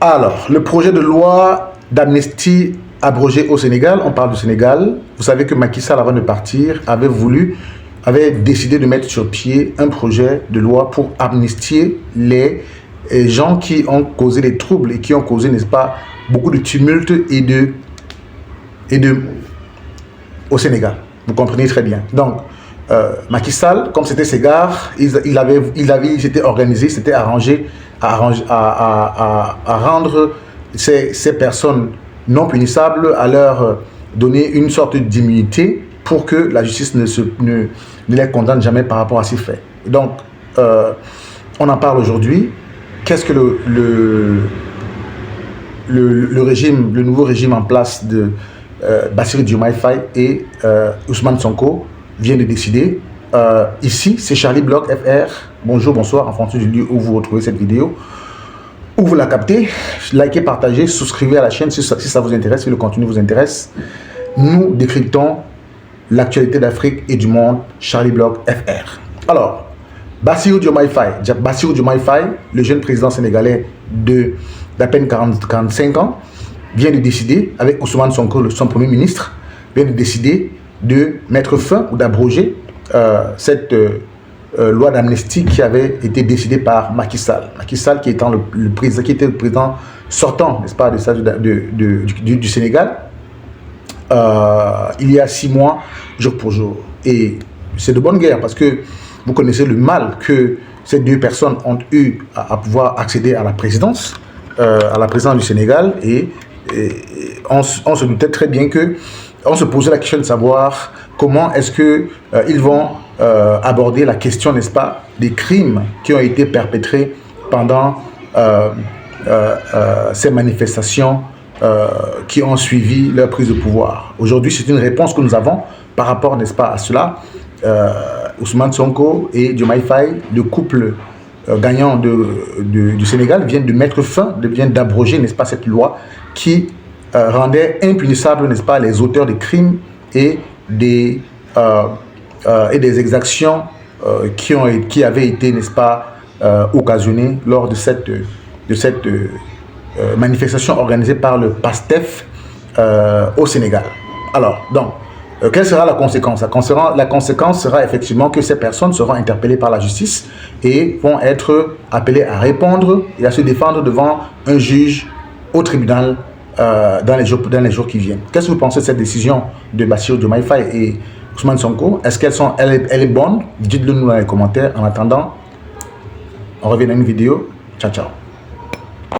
Alors, le projet de loi d'amnistie abrogé au Sénégal, on parle du Sénégal. Vous savez que Macky Sall, avant de partir, avait décidé de mettre sur pied un projet de loi pour amnistier les gens qui ont causé des troubles et qui ont causé, n'est-ce pas, beaucoup de tumultes au Sénégal. Vous comprenez très bien. Donc, Macky Sall, comme c'était ses gars, il s'était organisé, s'était arrangé à rendre ces personnes non punissables, à leur donner une sorte d'immunité pour que la justice ne les condamne jamais par rapport à ces faits. Donc, on en parle aujourd'hui. Qu'est-ce que le nouveau régime en place de Bassirou Diomaye Faye et Ousmane Sonko vient de décider? Ici, c'est Charlie Block FR. Bonjour, bonsoir, en fonction du lieu où vous retrouvez cette vidéo. Où vous la captez, likez, partagez, souscrivez à la chaîne si ça vous intéresse, si le contenu vous intéresse. Nous décryptons l'actualité d'Afrique et du monde. Charlie Block FR. Alors, Bassirou Diomaye Faye, le jeune président sénégalais d'à peine 45 ans, vient de décider, avec Ousmane Sonko, son premier ministre, vient de décider de mettre fin ou d'abroger cette loi d'amnistie qui avait été décidée par Macky Sall. Macky Sall qui était le président sortant, n'est-ce pas, du Sénégal, il y a 6 mois, jour pour jour. Et c'est de bonne guerre parce que vous connaissez le mal que ces deux personnes ont eu à pouvoir accéder à la présidence du Sénégal, et on se doutait très bien que on se posait la question de savoir comment est-ce que ils vont aborder la question, n'est-ce pas, des crimes qui ont été perpétrés pendant ces manifestations qui ont suivi leur prise de pouvoir. Aujourd'hui, c'est une réponse que nous avons par rapport, n'est-ce pas, à cela. Ousmane Sonko et Diomaye Faye, le couple gagnant du Sénégal, viennent de mettre fin, viennent d'abroger, n'est-ce pas, cette loi qui rendait impunissables, n'est-ce pas, les auteurs de crimes et des exactions qui avaient été, n'est-ce pas, occasionnées lors de cette manifestation organisée par le PASTEF au Sénégal. Alors, donc, quelle sera la conséquence? La conséquence sera effectivement que ces personnes seront interpellées par la justice et vont être appelées à répondre et à se défendre devant un juge au tribunal dans les jours qui viennent. Qu'est-ce que vous pensez de cette décision de Bassirou Diomaye Faye et Ousmane Sonko? Est-ce qu'elle est bonne? Dites-le nous dans les commentaires. En attendant, on revient dans une vidéo. Ciao, ciao.